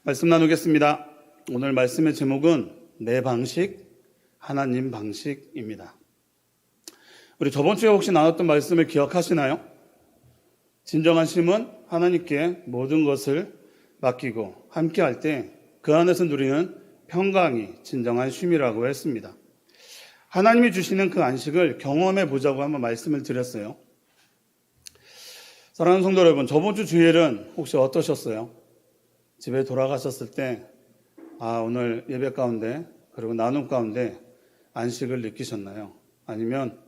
말씀 나누겠습니다. 오늘 말씀의 제목은 내 방식, 하나님 방식입니다. 우리 저번 주에 혹시 나눴던 말씀을 기억하시나요? 진정한 쉼은 하나님께 모든 것을 맡기고 함께 할 때 그 안에서 누리는 평강이 진정한 쉼이라고 했습니다. 하나님이 주시는 그 안식을 경험해 보자고 한번 말씀을 드렸어요. 사랑하는 성도 여러분, 저번 주 주일은 혹시 어떠셨어요? 집에 돌아가셨을 때 오늘 예배 가운데 그리고 나눔 가운데 안식을 느끼셨나요? 아니면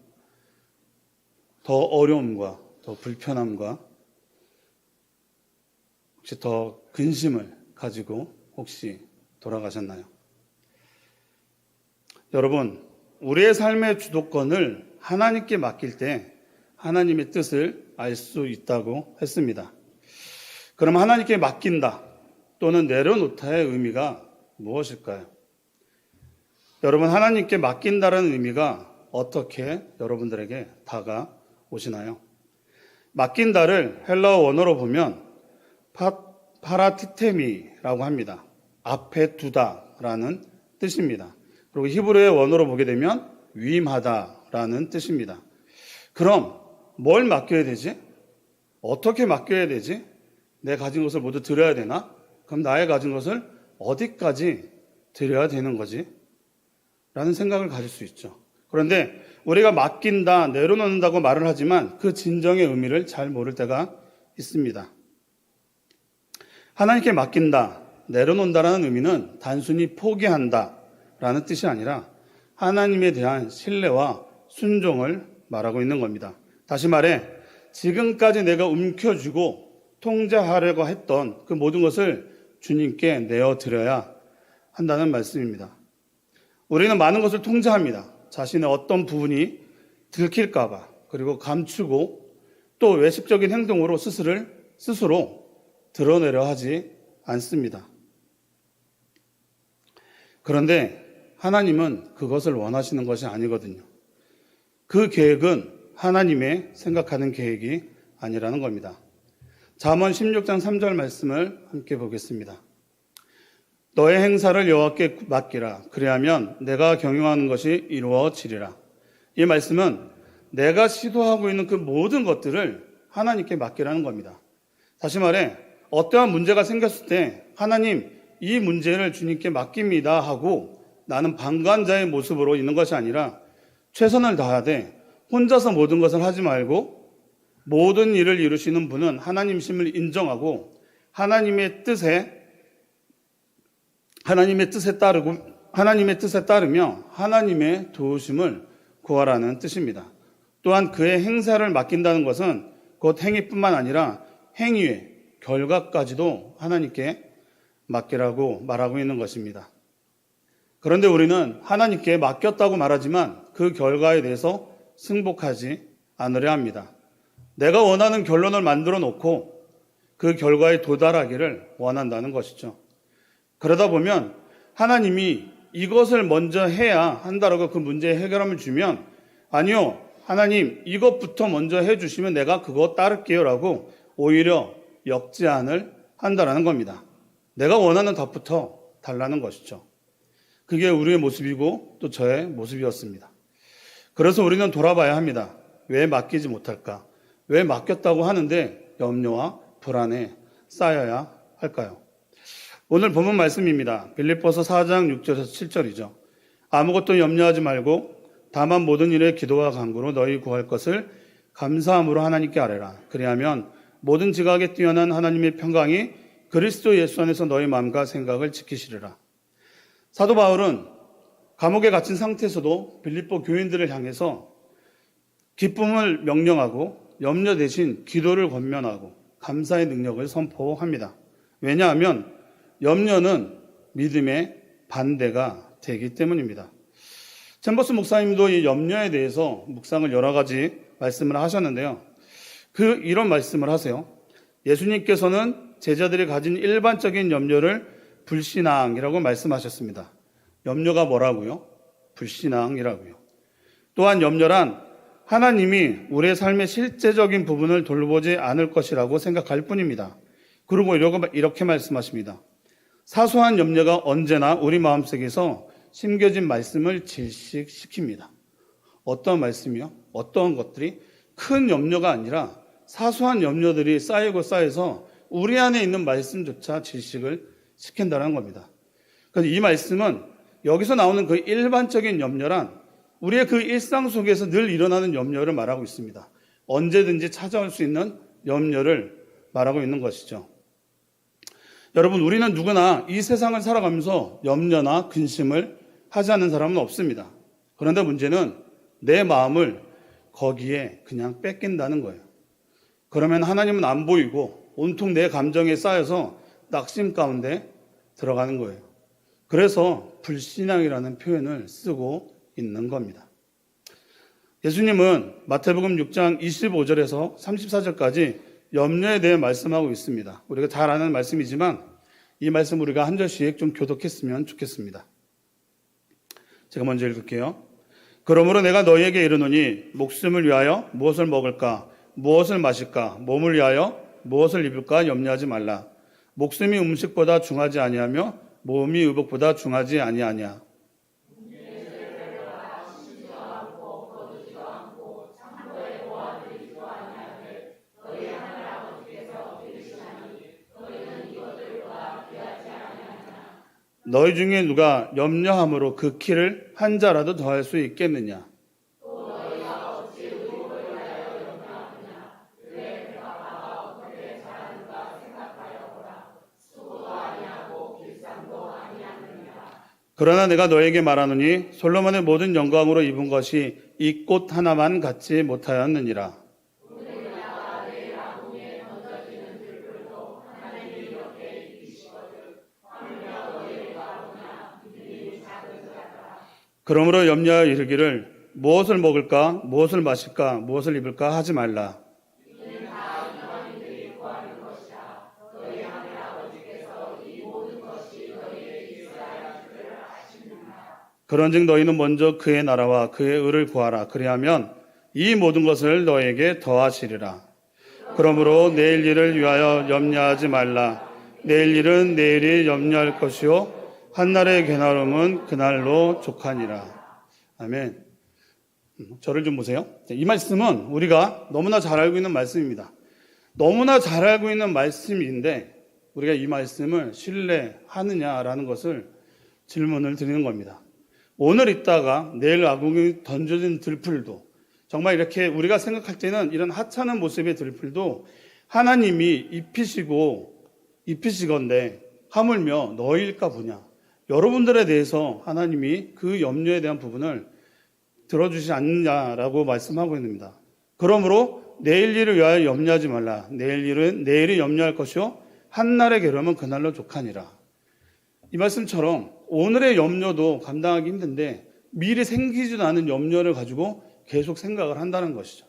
더 어려움과 더 불편함과 혹시 더 근심을 가지고 혹시 돌아가셨나요? 여러분, 우리의 삶의 주도권을 하나님께 맡길 때 하나님의 뜻을 알 수 있다고 했습니다. 그럼 하나님께 맡긴다 또는 내려놓다의 의미가 무엇일까요? 여러분, 하나님께 맡긴다라는 의미가 어떻게 여러분들에게 다가오시나요? 맡긴다를 헬라어 원어로 보면 파라티테미라고 합니다. 앞에 두다라는 뜻입니다. 그리고 히브리어의 원어로 보게 되면 위임하다라는 뜻입니다. 그럼 뭘 맡겨야 되지? 어떻게 맡겨야 되지? 내 가진 것을 모두 드려야 되나? 그럼 나의 가진 것을 어디까지 드려야 되는 거지? 라는 생각을 가질 수 있죠. 그런데 우리가 맡긴다, 내려놓는다고 말을 하지만 그 진정의 의미를 잘 모를 때가 있습니다. 하나님께 맡긴다, 내려놓는다라는 의미는 단순히 포기한다라는 뜻이 아니라 하나님에 대한 신뢰와 순종을 말하고 있는 겁니다. 다시 말해, 지금까지 내가 움켜쥐고 통제하려고 했던 그 모든 것을 주님께 내어드려야 한다는 말씀입니다. 우리는 많은 것을 통제합니다. 자신의 어떤 부분이 들킬까봐, 그리고 감추고 또 외식적인 행동으로 스스로 드러내려 하지 않습니다. 그런데 하나님은 그것을 원하시는 것이 아니거든요. 그 계획은 하나님의 생각하는 계획이 아니라는 겁니다. 잠언 16장 3절 말씀을 함께 보겠습니다. 너의 행사를 여호와께 맡기라. 그리하면 내가 경영하는 것이 이루어지리라. 이 말씀은 내가 시도하고 있는 그 모든 것들을 하나님께 맡기라는 겁니다. 다시 말해, 어떠한 문제가 생겼을 때 하나님, 이 문제를 주님께 맡깁니다 하고 나는 방관자의 모습으로 있는 것이 아니라 최선을 다하되 혼자서 모든 것을 하지 말고 모든 일을 이루시는 분은 하나님심을 인정하고 하나님의 뜻에 따르며 하나님의 도우심을 구하라는 뜻입니다. 또한 그의 행사를 맡긴다는 것은 곧 행위뿐만 아니라 행위의 결과까지도 하나님께 맡기라고 말하고 있는 것입니다. 그런데 우리는 하나님께 맡겼다고 말하지만 그 결과에 대해서 승복하지 않으려 합니다. 내가 원하는 결론을 만들어 놓고 그 결과에 도달하기를 원한다는 것이죠. 그러다 보면 하나님이 이것을 먼저 해야 한다라고 그 문제의 해결함을 주면 아니요, 하나님 이것부터 먼저 해주시면 내가 그거 따를게요 라고 오히려 역제안을 한다라는 겁니다. 내가 원하는 답부터 달라는 것이죠. 그게 우리의 모습이고 또 저의 모습이었습니다. 그래서 우리는 돌아봐야 합니다. 왜 맡기지 못할까? 왜 맡겼다고 하는데 염려와 불안에 쌓여야 할까요? 오늘 본문 말씀입니다. 빌립보서 4장 6절에서 7절이죠. 아무것도 염려하지 말고 다만 모든 일에 기도와 간구로 너희 구할 것을 감사함으로 하나님께 아뢰라. 그리하면 모든 지각에 뛰어난 하나님의 평강이 그리스도 예수 안에서 너희 마음과 생각을 지키시리라. 사도 바울은 감옥에 갇힌 상태에서도 빌립보 교인들을 향해서 기쁨을 명령하고 염려 대신 기도를 권면하고 감사의 능력을 선포합니다. 왜냐하면 염려는 믿음의 반대가 되기 때문입니다. 챔버스 목사님도 이 염려에 대해서 묵상을 여러 가지 말씀을 하셨는데요. 이런 말씀을 하세요. 예수님께서는 제자들이 가진 일반적인 염려를 불신앙이라고 말씀하셨습니다. 염려가 뭐라고요? 불신앙이라고요. 또한 염려란 하나님이 우리의 삶의 실제적인 부분을 돌보지 않을 것이라고 생각할 뿐입니다. 그리고 이렇게 말씀하십니다. 사소한 염려가 언제나 우리 마음속에서 심겨진 말씀을 질식시킵니다. 어떤 말씀이요? 어떤 것들이? 큰 염려가 아니라 사소한 염려들이 쌓이고 쌓여서 우리 안에 있는 말씀조차 질식을 시킨다는 겁니다. 그래서 이 말씀은 여기서 나오는 그 일반적인 염려란 우리의 그 일상 속에서 늘 일어나는 염려를 말하고 있습니다. 언제든지 찾아올 수 있는 염려를 말하고 있는 것이죠. 여러분, 우리는 누구나 이 세상을 살아가면서 염려나 근심을 하지 않는 사람은 없습니다. 그런데 문제는 내 마음을 거기에 그냥 뺏긴다는 거예요. 그러면 하나님은 안 보이고 온통 내 감정에 쌓여서 낙심 가운데 들어가는 거예요. 그래서 불신앙이라는 표현을 쓰고 있는 겁니다. 예수님은 마태복음 6장 25절에서 34절까지 염려에 대해 말씀하고 있습니다. 우리가 잘 아는 말씀이지만 이 말씀 우리가 한 절씩 좀 교독했으면 좋겠습니다. 제가 먼저 읽을게요. 그러므로 내가 너희에게 이르노니 목숨을 위하여 무엇을 먹을까, 무엇을 마실까, 몸을 위하여 무엇을 입을까 염려하지 말라. 목숨이 음식보다 중하지 아니하며 몸이 의복보다 중하지 아니하냐. 너희 중에 누가 염려함으로 그 키를 한 자라도 더할 수 있겠느냐. 그러나 내가 너에게 말하노니 솔로몬의 모든 영광으로 입은 것이 이 꽃 하나만 갖지 못하였느니라. 그러므로 염려하여 이르기를 무엇을 먹을까, 무엇을 마실까, 무엇을 입을까 하지 말라. 그런즉 너희는 먼저 그의 나라와 그의 의를 구하라. 그리하면 이 모든 것을 너에게 더하시리라. 그러므로 내일 일을 위하여 염려하지 말라. 내일 일은 내일이 염려할 것이요 한날의 괴나름은 그날로 족하니라. 아멘. 저를 좀 보세요. 이 말씀은 우리가 너무나 잘 알고 있는 말씀입니다. 너무나 잘 알고 있는 말씀인데 우리가 이 말씀을 신뢰하느냐라는 것을 질문을 드리는 겁니다. 오늘 있다가 내일 아궁이 던져진 들풀도 정말 이렇게 우리가 생각할 때는 이런 하찮은 모습의 들풀도 하나님이 입히시건대 하물며 너희일까 보냐. 여러분들에 대해서 하나님이 그 염려에 대한 부분을 들어주지 않느냐라고 말씀하고 있습니다. 그러므로 내일 일을 위하여 염려하지 말라. 내일 일은 내일이 염려할 것이요 한날의 괴로움은 그날로 족하니라. 이 말씀처럼 오늘의 염려도 감당하기 힘든데 미리 생기지도 않은 염려를 가지고 계속 생각을 한다는 것이죠.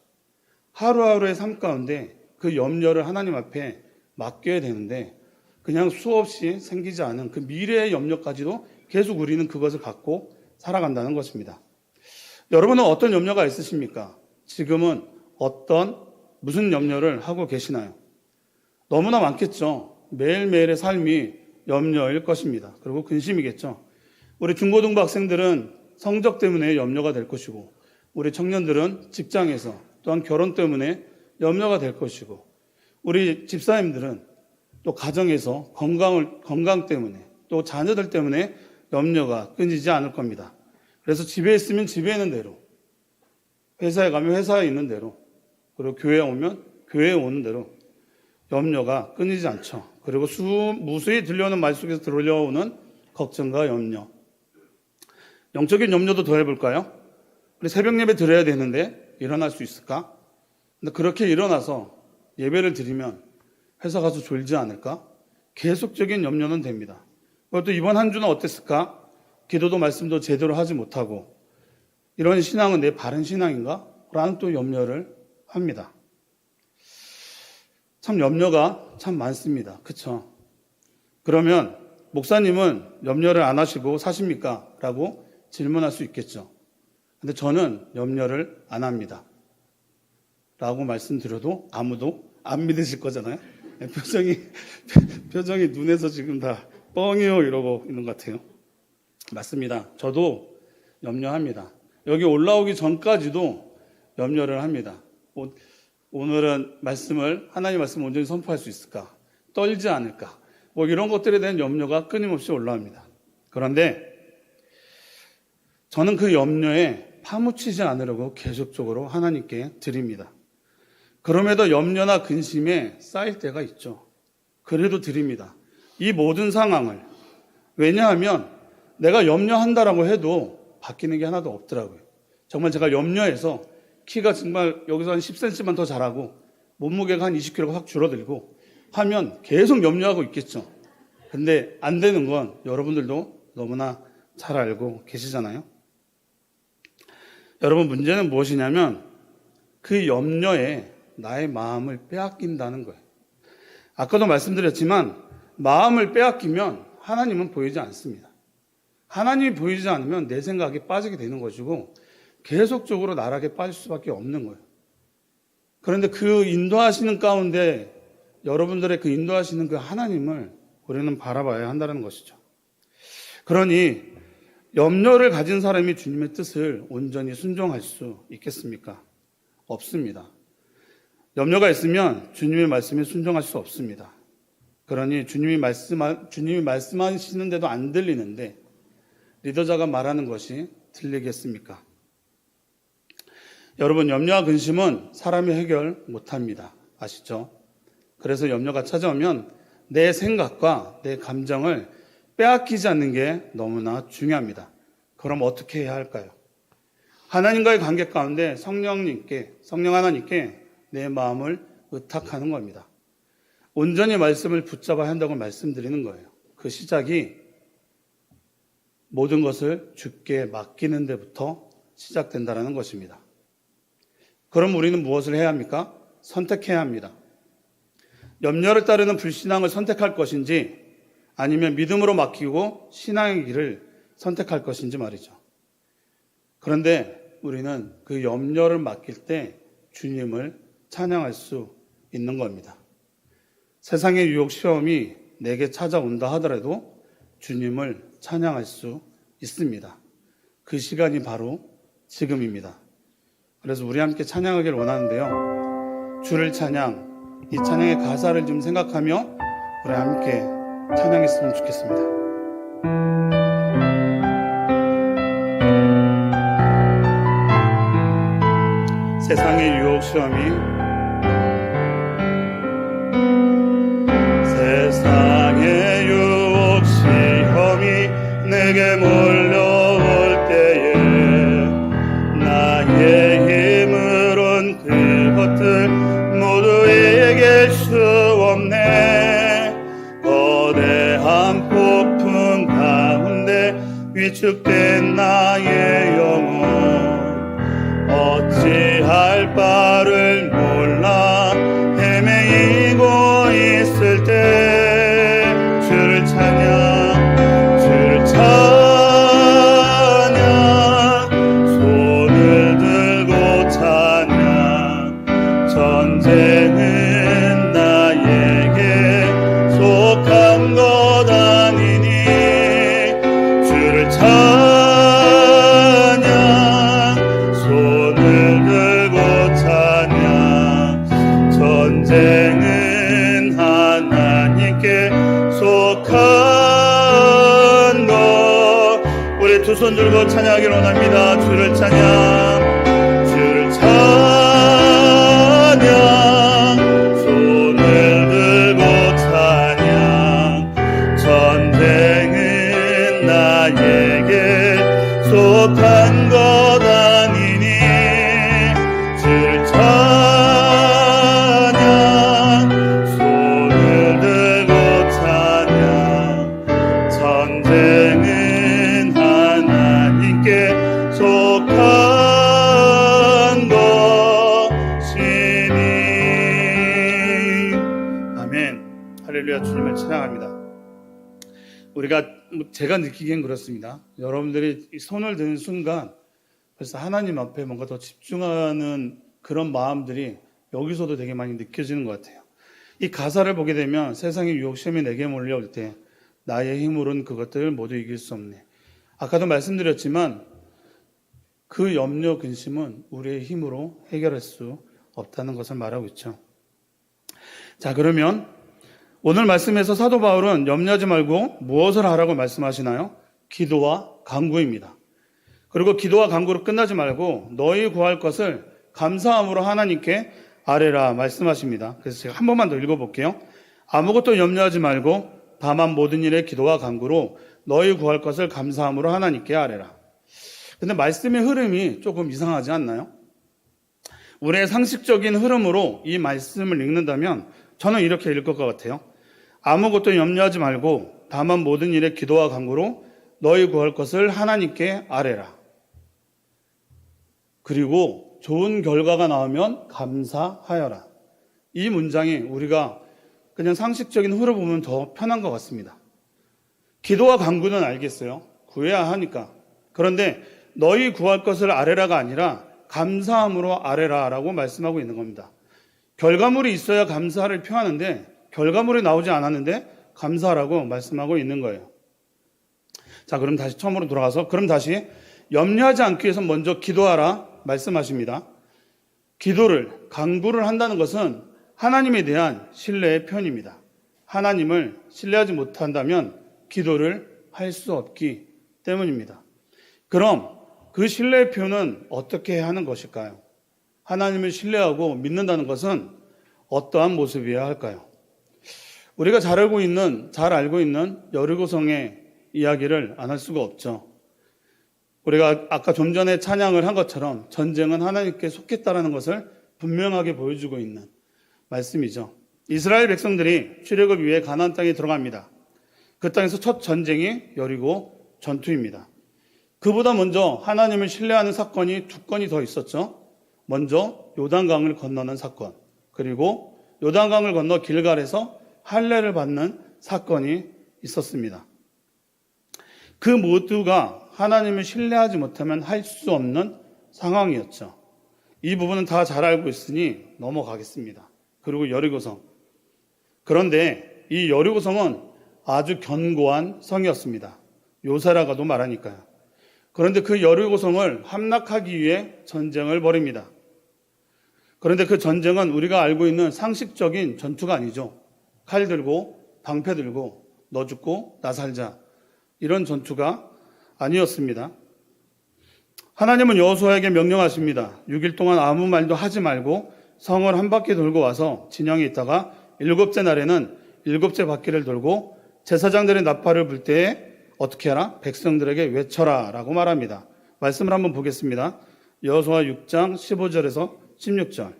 하루하루의 삶 가운데 그 염려를 하나님 앞에 맡겨야 되는데 그냥 수없이 생기지 않은 그 미래의 염려까지도 계속 우리는 그것을 갖고 살아간다는 것입니다. 여러분은 어떤 염려가 있으십니까? 지금은 무슨 염려를 하고 계시나요? 너무나 많겠죠. 매일매일의 삶이 염려일 것입니다. 그리고 근심이겠죠. 우리 중고등부 학생들은 성적 때문에 염려가 될 것이고 우리 청년들은 직장에서 또한 결혼 때문에 염려가 될 것이고 우리 집사님들은 또 가정에서 건강 때문에 또 자녀들 때문에 염려가 끊이지 않을 겁니다. 그래서 집에 있으면 집에 있는 대로, 회사에 가면 회사에 있는 대로, 그리고 교회에 오면 교회에 오는 대로 염려가 끊이지 않죠. 그리고 무수히 들려오는 말 속에서 들려오는 걱정과 염려. 영적인 염려도 더해볼까요? 우리 새벽 예배 드려야 되는데 일어날 수 있을까? 근데 그렇게 일어나서 예배를 드리면 회사 가서 졸지 않을까? 계속적인 염려는 됩니다. 그것도 이번 한 주는 어땠을까? 기도도 말씀도 제대로 하지 못하고 이런 신앙은 내 바른 신앙인가? 라는 또 염려를 합니다. 참 염려가 참 많습니다. 그렇죠? 그러면 목사님은 염려를 안 하시고 사십니까? 라고 질문할 수 있겠죠. 근데 저는 염려를 안 합니다. 라고 말씀드려도 아무도 안 믿으실 거잖아요. 표정이 눈에서 지금 다 뻥이요 이러고 있는 것 같아요. 맞습니다. 저도 염려합니다. 여기 올라오기 전까지도 염려를 합니다. 오늘은 하나님 말씀을 온전히 선포할 수 있을까? 떨지 않을까? 이런 것들에 대한 염려가 끊임없이 올라옵니다. 그런데 저는 그 염려에 파묻히지 않으려고 계속적으로 하나님께 드립니다. 그럼에도 염려나 근심에 쌓일 때가 있죠. 그래도 드립니다. 이 모든 상황을. 왜냐하면 내가 염려한다라고 해도 바뀌는 게 하나도 없더라고요. 정말 제가 염려해서 키가 정말 여기서 한 10cm만 더 자라고 몸무게가 한 20kg가 확 줄어들고 하면 계속 염려하고 있겠죠. 근데 안 되는 건 여러분들도 너무나 잘 알고 계시잖아요. 여러분, 문제는 무엇이냐면 그 염려에 나의 마음을 빼앗긴다는 거예요. 아까도 말씀드렸지만 마음을 빼앗기면 하나님은 보이지 않습니다. 하나님이 보이지 않으면 내 생각이 빠지게 되는 것이고 계속적으로 나락에 빠질 수밖에 없는 거예요. 그런데 그 인도하시는 가운데 여러분들의 그 인도하시는 그 하나님을 우리는 바라봐야 한다는 것이죠. 그러니 염려를 가진 사람이 주님의 뜻을 온전히 순종할 수 있겠습니까? 없습니다. 염려가 있으면 주님의 말씀에 순종할 수 없습니다. 그러니 주님이 말씀하시는데도 안 들리는데 리더자가 말하는 것이 들리겠습니까? 여러분, 염려와 근심은 사람이 해결 못합니다. 아시죠? 그래서 염려가 찾아오면 내 생각과 내 감정을 빼앗기지 않는 게 너무나 중요합니다. 그럼 어떻게 해야 할까요? 하나님과의 관계 가운데 성령 하나님께 내 마음을 의탁하는 겁니다. 온전히 말씀을 붙잡아야 한다고 말씀드리는 거예요. 그 시작이 모든 것을 주께 맡기는 데부터 시작된다는 것입니다. 그럼 우리는 무엇을 해야 합니까? 선택해야 합니다. 염려를 따르는 불신앙을 선택할 것인지 아니면 믿음으로 맡기고 신앙의 길을 선택할 것인지 말이죠. 그런데 우리는 그 염려를 맡길 때 주님을 찬양할 수 있는 겁니다. 세상의 유혹 시험이 내게 찾아온다 하더라도 주님을 찬양할 수 있습니다. 그 시간이 바로 지금입니다. 그래서 우리 함께 찬양하기를 원하는데요. 주를 찬양, 이 찬양의 가사를 좀 생각하며 우리 함께 찬양했으면 좋겠습니다. 세상의 유혹 시험이 내게 몰려올 때에 나의 힘으론 그것들 모두 이길 수 없네. 거대한 폭풍 가운데 위축된 나의 영혼 어찌할 바를 몰라 헤매이고 있을 때 주를 찬양 손을 들고 찬양 전쟁은 나에게 속한 것 아니니 주를 찬양 손을 들고 찬양 전쟁은 하나님께 속한 우리 두 손 들고 찬양하기를 원합니다. 주를 찬양 손을 들고 찬양 전쟁은 나에게 속한 것 아니니 주를 찬양 손을 들고 찬양 전쟁은 속한 것이니. 아멘. 할렐루야. 주님을 찬양합니다. 제가 느끼기엔 그렇습니다. 여러분들이 손을 드는 순간 벌써 하나님 앞에 뭔가 더 집중하는 그런 마음들이 여기서도 되게 많이 느껴지는 것 같아요. 이 가사를 보게 되면 세상의 유혹 시험이 내게 몰려올 때 나의 힘으로는 그것들을 모두 이길 수 없네. 아까도 말씀드렸지만 그 염려 근심은 우리의 힘으로 해결할 수 없다는 것을 말하고 있죠. 자, 그러면 오늘 말씀에서 사도 바울은 염려하지 말고 무엇을 하라고 말씀하시나요? 기도와 간구입니다. 그리고 기도와 간구로 끝나지 말고 너희 구할 것을 감사함으로 하나님께 아뢰라 말씀하십니다. 그래서 제가 한 번만 더 읽어볼게요. 아무것도 염려하지 말고 다만 모든 일에 기도와 간구로 너희 구할 것을 감사함으로 하나님께 아뢰라. 근데 말씀의 흐름이 조금 이상하지 않나요? 우리의 상식적인 흐름으로 이 말씀을 읽는다면 저는 이렇게 읽을 것 같아요. 아무것도 염려하지 말고 다만 모든 일에 기도와 간구로 너희 구할 것을 하나님께 아뢰라. 그리고 좋은 결과가 나오면 감사하여라. 이 문장이 우리가 그냥 상식적인 흐름 보면 더 편한 것 같습니다. 기도와 간구는 알겠어요. 구해야 하니까. 그런데 너희 구할 것을 아뢰라가 아니라 감사함으로 아뢰라라고 말씀하고 있는 겁니다. 결과물이 있어야 감사를 표하는데 결과물이 나오지 않았는데 감사하라고 말씀하고 있는 거예요. 자, 그럼 다시 처음으로 돌아가서 다시 염려하지 않기 위해서 먼저 기도하라 말씀하십니다. 기도를, 간구를 한다는 것은 하나님에 대한 신뢰의 표현입니다. 하나님을 신뢰하지 못한다면 기도를 할 수 없기 때문입니다. 그럼 그 신뢰의 표현은 어떻게 해야 하는 것일까요? 하나님을 신뢰하고 믿는다는 것은 어떠한 모습이어야 할까요? 우리가 잘 알고 있는 여리고성의 이야기를 안 할 수가 없죠. 우리가 아까 좀 전에 찬양을 한 것처럼 전쟁은 하나님께 속했다라는 것을 분명하게 보여주고 있는 말씀이죠. 이스라엘 백성들이 출애굽 위해 가나안 땅에 들어갑니다. 그 땅에서 첫 전쟁이 여리고 전투입니다. 그보다 먼저 하나님을 신뢰하는 사건이 두 건이 더 있었죠. 먼저 요단강을 건너는 사건, 그리고 요단강을 건너 길갈에서 할례를 받는 사건이 있었습니다. 그 모두가 하나님을 신뢰하지 못하면 할 수 없는 상황이었죠. 이 부분은 다 잘 알고 있으니 넘어가겠습니다. 그리고 여리고성. 그런데 이 여리고성은 아주 견고한 성이었습니다. 요새라고도 말하니까요. 그런데 그 여리고성을 함락하기 위해 전쟁을 벌입니다. 그런데 그 전쟁은 우리가 알고 있는 상식적인 전투가 아니죠. 칼 들고 방패 들고 너 죽고 나 살자 이런 전투가 아니었습니다. 하나님은 여호수아에게 명령하십니다. 6일 동안 아무 말도 하지 말고 성을 한 바퀴 돌고 와서 진영에 있다가 7째 날에는 7째 바퀴를 돌고 제사장들의 나팔을 불 때에 어떻게 하라? 백성들에게 외쳐라 라고 말합니다. 말씀을 한번 보겠습니다. 여호수아 6장 15절에서 16절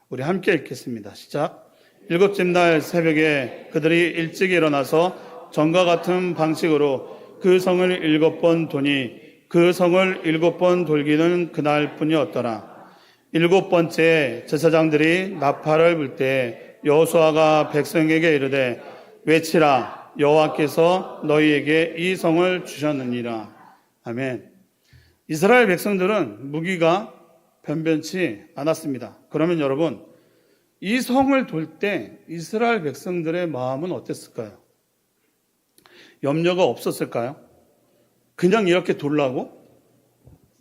우리 함께 읽겠습니다. 시작. 7째 날 새벽에 그들이 일찍 일어나서 전과 같은 방식으로 그 성을 7번 도니 그 성을 7번 돌기는 그날 뿐이었더라. 7번째 제사장들이 나팔을 불 때 여호수아가 백성에게 이르되 외치라 여호와께서 너희에게 이 성을 주셨느니라. 아멘. 이스라엘 백성들은 무기가 변변치 않았습니다. 그러면 여러분 이 성을 돌 때 이스라엘 백성들의 마음은 어땠을까요? 염려가 없었을까요? 그냥 이렇게 돌라고?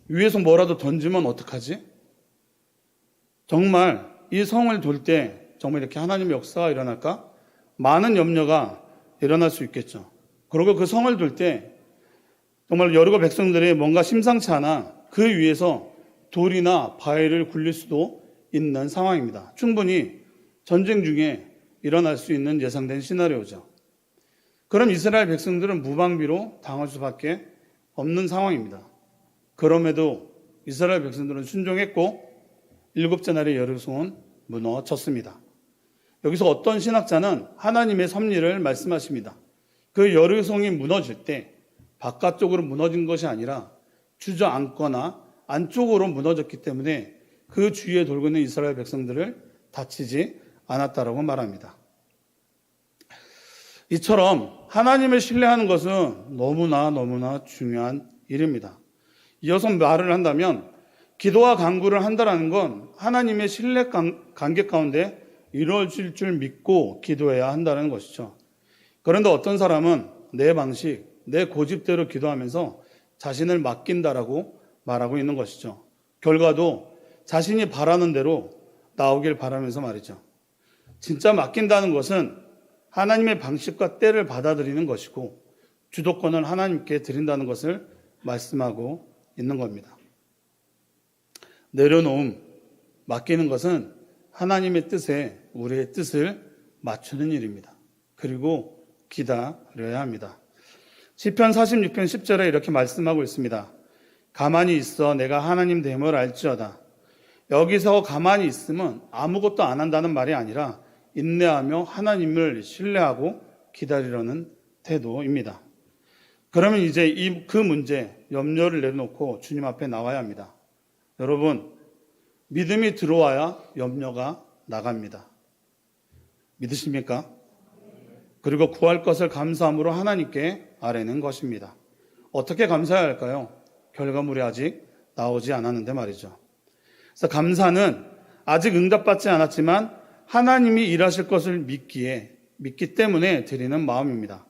위에서 뭐라도 던지면 어떡하지? 정말 이 성을 돌 때 정말 이렇게 하나님의 역사가 일어날까? 많은 염려가 일어날 수 있겠죠. 그리고 그 성을 돌 때 정말 여러 백성들이 뭔가 심상치 않아 그 위에서 돌이나 바위를 굴릴 수도 있는 상황입니다. 충분히 전쟁 중에 일어날 수 있는 예상된 시나리오죠. 그럼 이스라엘 백성들은 무방비로 당할 수밖에 없는 상황입니다. 그럼에도 이스라엘 백성들은 순종했고 7째 날에 여리고성은 무너졌습니다. 여기서 어떤 신학자는 하나님의 섭리를 말씀하십니다. 그 여리고성이 무너질 때 바깥쪽으로 무너진 것이 아니라 주저앉거나 안쪽으로 무너졌기 때문에 그 주위에 돌고 있는 이스라엘 백성들을 다치지 않았다라고 말합니다. 이처럼 하나님을 신뢰하는 것은 너무나 중요한 일입니다. 이어서 말을 한다면 기도와 간구를 한다는 건 하나님의 신뢰 관계 가운데 이루어질 줄 믿고 기도해야 한다는 것이죠. 그런데 어떤 사람은 내 방식, 내 고집대로 기도하면서 자신을 맡긴다라고 말하고 있는 것이죠. 결과도 자신이 바라는 대로 나오길 바라면서 말이죠. 진짜 맡긴다는 것은 하나님의 방식과 때를 받아들이는 것이고 주도권을 하나님께 드린다는 것을 말씀하고 있는 겁니다. 내려놓음, 맡기는 것은 하나님의 뜻에 우리의 뜻을 맞추는 일입니다. 그리고 기다려야 합니다. 시편 46편 10절에 이렇게 말씀하고 있습니다. 가만히 있어 내가 하나님 됨을 알지어다. 여기서 가만히 있으면 아무것도 안 한다는 말이 아니라 인내하며 하나님을 신뢰하고 기다리려는 태도입니다. 그러면 이제 그 문제, 염려를 내려놓고 주님 앞에 나와야 합니다. 여러분, 믿음이 들어와야 염려가 나갑니다. 믿으십니까? 그리고 구할 것을 감사함으로 하나님께 아뢰는 것입니다. 어떻게 감사해야 할까요? 결과물이 아직 나오지 않았는데 말이죠. 그래서 감사는 아직 응답받지 않았지만 하나님이 일하실 것을 믿기 때문에 드리는 마음입니다.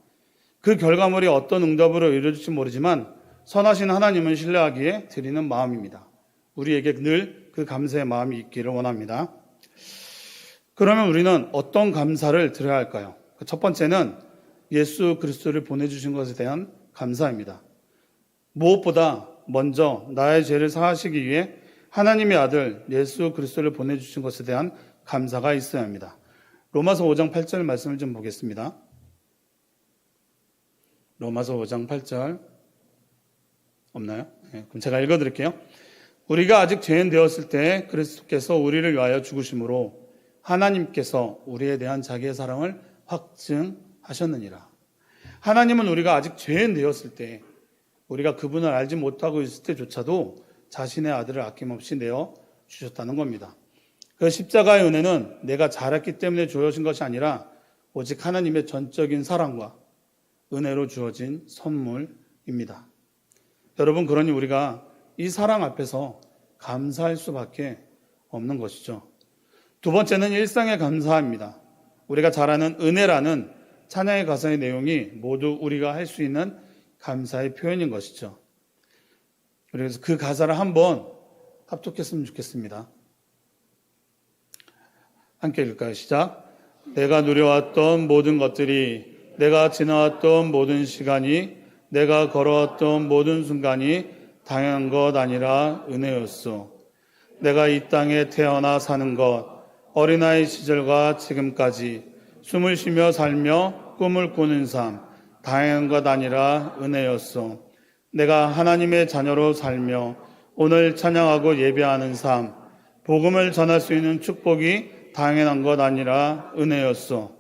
그 결과물이 어떤 응답으로 이루어질지 모르지만 선하신 하나님을 신뢰하기에 드리는 마음입니다. 우리에게 늘 그 감사의 마음이 있기를 원합니다. 그러면 우리는 어떤 감사를 드려야 할까요? 첫 번째는 예수 그리스도를 보내주신 것에 대한 감사입니다. 무엇보다 먼저 나의 죄를 사하시기 위해 하나님의 아들 예수 그리스도를 보내주신 것에 대한 감사가 있어야 합니다. 로마서 5장 8절 말씀을 좀 보겠습니다. 로마서 5장 8절 없나요? 네, 그럼 제가 읽어드릴게요. 우리가 아직 죄인 되었을 때 그리스도께서 우리를 위하여 죽으심으로 하나님께서 우리에 대한 자기의 사랑을 확증하셨느니라. 하나님은 우리가 아직 죄인 되었을 때, 우리가 그분을 알지 못하고 있을 때조차도 자신의 아들을 아낌없이 내어 주셨다는 겁니다. 그 십자가의 은혜는 내가 잘했기 때문에 주어진 것이 아니라 오직 하나님의 전적인 사랑과 은혜로 주어진 선물입니다. 여러분, 그러니 우리가 이 사랑 앞에서 감사할 수밖에 없는 것이죠. 두 번째는 일상에 감사합니다. 우리가 잘 아는 은혜라는 찬양의 가사의 내용이 모두 우리가 할 수 있는 감사의 표현인 것이죠. 그래서 그 가사를 한번 합독했으면 좋겠습니다. 함께 읽을까요? 시작. 내가 누려왔던 모든 것들이, 내가 지나왔던 모든 시간이, 내가 걸어왔던 모든 순간이 당연한 것 아니라 은혜였소. 내가 이 땅에 태어나 사는 것, 어린아이 시절과 지금까지 숨을 쉬며 살며 꿈을 꾸는 삶, 당연한 것 아니라 은혜였소. 내가 하나님의 자녀로 살며 오늘 찬양하고 예배하는 삶, 복음을 전할 수 있는 축복이 당연한 것 아니라 은혜였소.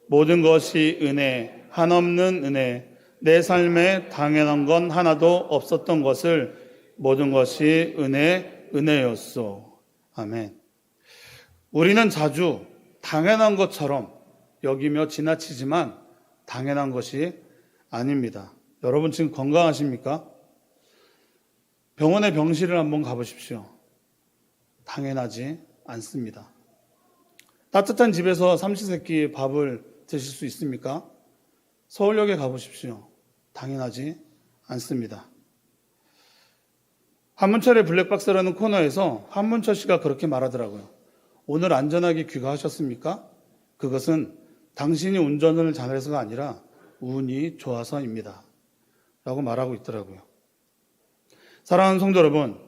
모든 것이 은혜, 한없는 은혜, 내 삶에 당연한 건 하나도 없었던 것을 모든 것이 은혜였소. 아멘. 우리는 자주 당연한 것처럼 여기며 지나치지만 당연한 것이 아닙니다. 여러분 지금 건강하십니까? 병원에 병실을 한번 가보십시오. 당연하지 않습니다. 따뜻한 집에서 삼시세끼 밥을 드실 수 있습니까? 서울역에 가보십시오. 당연하지 않습니다. 한문철의 블랙박스라는 코너에서 한문철 씨가 그렇게 말하더라고요. 오늘 안전하게 귀가하셨습니까? 그것은 당신이 운전을 잘해서가 아니라 운이 좋아서입니다. 라고 말하고 있더라고요. 사랑하는 성도 여러분,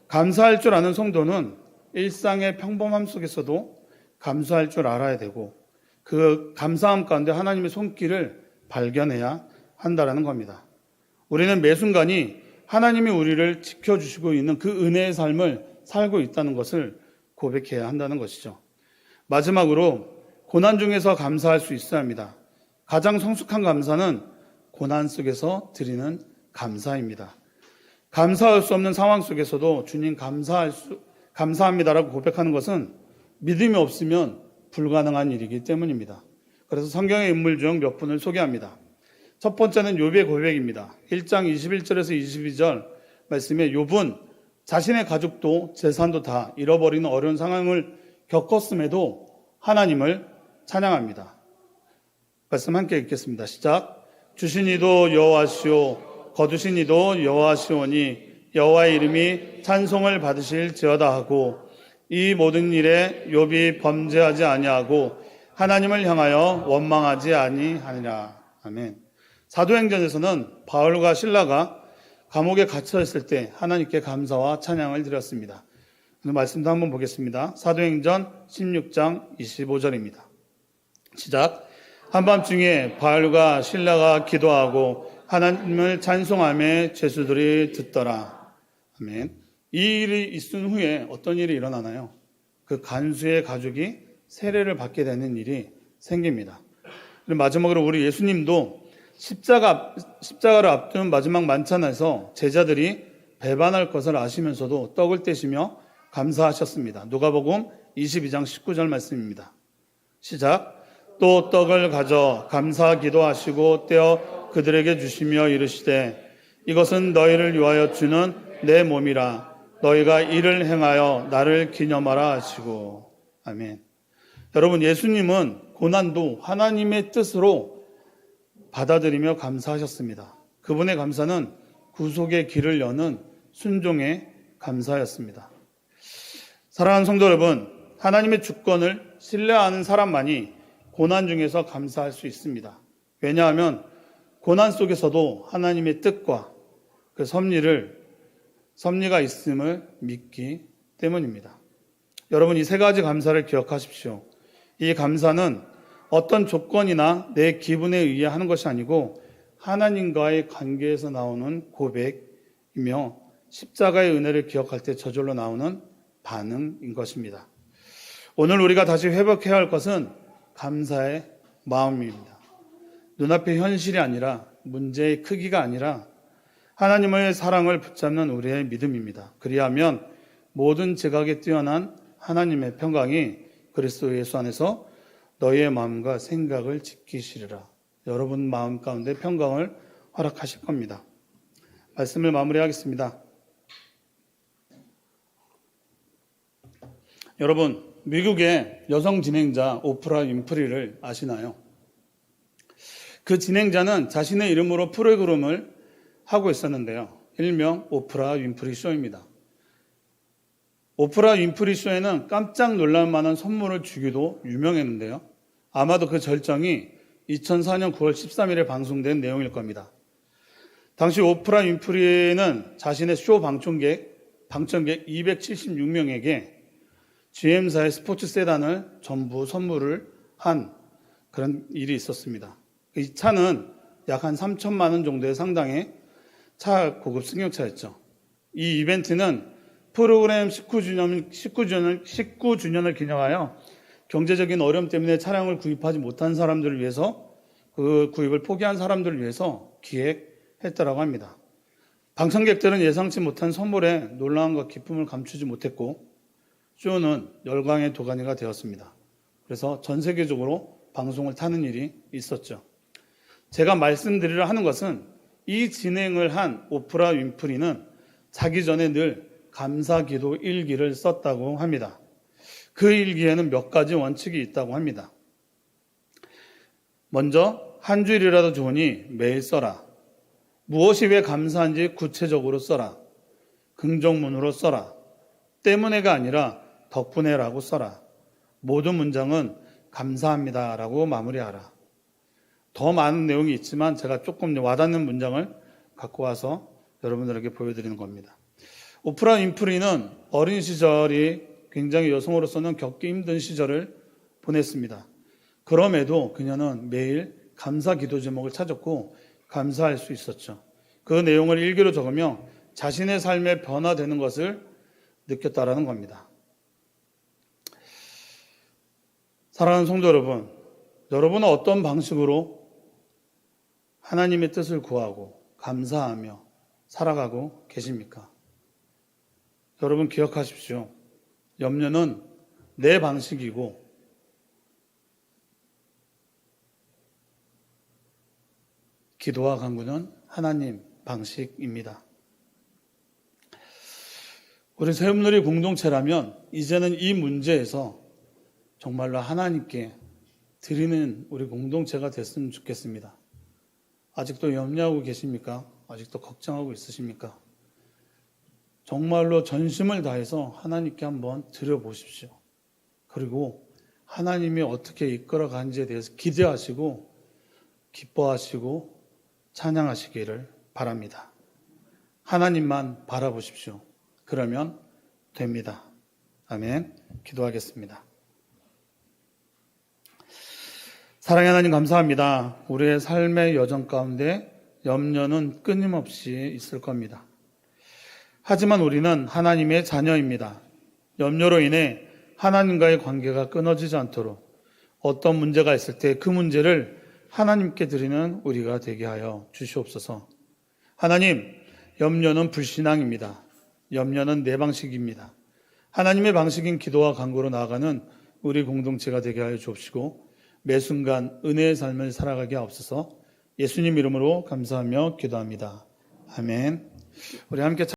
감사할 줄 아는 성도는 일상의 평범함 속에서도 감사할 줄 알아야 되고 그 감사함 가운데 하나님의 손길을 발견해야 한다는 겁니다. 우리는 매 순간이 하나님이 우리를 지켜주시고 있는 그 은혜의 삶을 살고 있다는 것을 고백해야 한다는 것이죠. 마지막으로 고난 중에서 감사할 수 있어야 합니다. 가장 성숙한 감사는 고난 속에서 드리는 감사입니다. 감사할 수 없는 상황 속에서도 주님 감사합니다라고 고백하는 것은 믿음이 없으면 불가능한 일이기 때문입니다. 그래서 성경의 인물 중 몇 분을 소개합니다. 첫 번째는 욥의 고백입니다. 1장 21절에서 22절 말씀에 욥은 자신의 가족도 재산도 다 잃어버리는 어려운 상황을 겪었음에도 하나님을 찬양합니다. 말씀 함께 읽겠습니다. 시작. 주신 이도 여호와시오 거두신 이도 여호와시오니 여호와의 이름이 찬송을 받으실지어다 하고 이 모든 일에 욥이 범죄하지 아니하고 하나님을 향하여 원망하지 아니하니라. 아멘. 사도행전에서는 바울과 실라가 감옥에 갇혀 있을 때 하나님께 감사와 찬양을 드렸습니다. 오늘 말씀도 한번 보겠습니다. 사도행전 16장 25절입니다. 시작. 한밤중에 바울과 실라가 기도하고 하나님을 찬송하며 죄수들이 듣더라. 아멘. 이 일이 있은 후에 어떤 일이 일어나나요? 그 간수의 가족이 세례를 받게 되는 일이 생깁니다. 그리고 마지막으로 우리 예수님도 십자가를 앞둔 마지막 만찬에서 제자들이 배반할 것을 아시면서도 떡을 떼시며 감사하셨습니다. 누가복음 22장 19절 말씀입니다. 시작. 또 떡을 가져 감사 기도하시고 떼어 그들에게 주시며 이르시되 이것은 너희를 위하여 주는 내 몸이라 너희가 이를 행하여 나를 기념하라 하시고. 아멘. 여러분, 예수님은 고난도 하나님의 뜻으로 받아들이며 감사하셨습니다. 그분의 감사는 구속의 길을 여는 순종의 감사였습니다. 사랑하는 성도 여러분, 하나님의 주권을 신뢰하는 사람만이 고난 중에서 감사할 수 있습니다. 왜냐하면 고난 속에서도 하나님의 뜻과 그 섭리가 있음을 믿기 때문입니다. 여러분, 이 세 가지 감사를 기억하십시오. 이 감사는 어떤 조건이나 내 기분에 의해 하는 것이 아니고 하나님과의 관계에서 나오는 고백이며 십자가의 은혜를 기억할 때 저절로 나오는 반응인 것입니다. 오늘 우리가 다시 회복해야 할 것은 감사의 마음입니다. 눈앞의 현실이 아니라 문제의 크기가 아니라 하나님의 사랑을 붙잡는 우리의 믿음입니다. 그리하면 모든 지각에 뛰어난 하나님의 평강이 그리스도 예수 안에서 너희의 마음과 생각을 지키시리라. 여러분 마음 가운데 평강을 허락하실 겁니다. 말씀을 마무리하겠습니다. 여러분, 미국의 여성 진행자 오프라 윈프리를 아시나요? 그 진행자는 자신의 이름으로 프로그램을 하고 있었는데요. 일명 오프라 윈프리 쇼입니다. 오프라 윈프리 쇼에는 깜짝 놀랄 만한 선물을 주기도 유명했는데요. 아마도 그 절정이 2004년 9월 13일에 방송된 내용일 겁니다. 당시 오프라 윈프리는 자신의 쇼 방청객 276명에게 GM사의 스포츠 세단을 전부 선물을 한 그런 일이 있었습니다. 이 차는 약 한 3천만 원 정도의 상당의 고급 승용차였죠. 이 이벤트는 프로그램 19주년을 기념하여 경제적인 어려움 때문에 차량을 구입하지 못한 사람들을 위해서 그 구입을 포기한 사람들을 위해서 기획했다고 합니다. 방청객들은 예상치 못한 선물에 놀라움과 기쁨을 감추지 못했고 쇼는 열광의 도가니가 되었습니다. 그래서 전 세계적으로 방송을 타는 일이 있었죠. 제가 말씀드리려 하는 것은 이 진행을 한 오프라 윈프리는 자기 전에 늘 감사기도 일기를 썼다고 합니다. 그 일기에는 몇 가지 원칙이 있다고 합니다. 먼저 한 줄이라도 좋으니 매일 써라. 무엇이 왜 감사한지 구체적으로 써라. 긍정문으로 써라. 때문에가 아니라 덕분에라고 써라. 모든 문장은 감사합니다라고 마무리하라. 더 많은 내용이 있지만 제가 조금 와닿는 문장을 갖고 와서 여러분들에게 보여드리는 겁니다. 오프라 윈프리는 어린 시절이 굉장히 여성으로서는 겪기 힘든 시절을 보냈습니다. 그럼에도 그녀는 매일 감사 기도 제목을 찾았고 감사할 수 있었죠. 그 내용을 일기로 적으며 자신의 삶에 변화되는 것을 느꼈다라는 겁니다. 사랑하는 성도 여러분, 여러분은 어떤 방식으로 하나님의 뜻을 구하고 감사하며 살아가고 계십니까? 여러분 기억하십시오. 염려는 내 방식이고 기도와 간구는 하나님 방식입니다. 우리 새움누리 공동체라면 이제는 이 문제에서 정말로 하나님께 드리는 우리 공동체가 됐으면 좋겠습니다. 아직도 염려하고 계십니까? 아직도 걱정하고 있으십니까? 정말로 전심을 다해서 하나님께 한번 드려보십시오. 그리고 하나님이 어떻게 이끌어 가는지에 대해서 기대하시고 기뻐하시고 찬양하시기를 바랍니다. 하나님만 바라보십시오. 그러면 됩니다. 아멘. 기도하겠습니다. 사랑의 하나님 감사합니다. 우리의 삶의 여정 가운데 염려는 끊임없이 있을 겁니다. 하지만 우리는 하나님의 자녀입니다. 염려로 인해 하나님과의 관계가 끊어지지 않도록 어떤 문제가 있을 때 그 문제를 하나님께 드리는 우리가 되게 하여 주시옵소서. 하나님, 염려는 불신앙입니다. 염려는 내 방식입니다. 하나님의 방식인 기도와 간구로 나아가는 우리 공동체가 되게 하여 주옵시고 매 순간 은혜의 삶을 살아가게 하옵소서. 예수님 이름으로 감사하며 기도합니다. 아멘. 우리 함께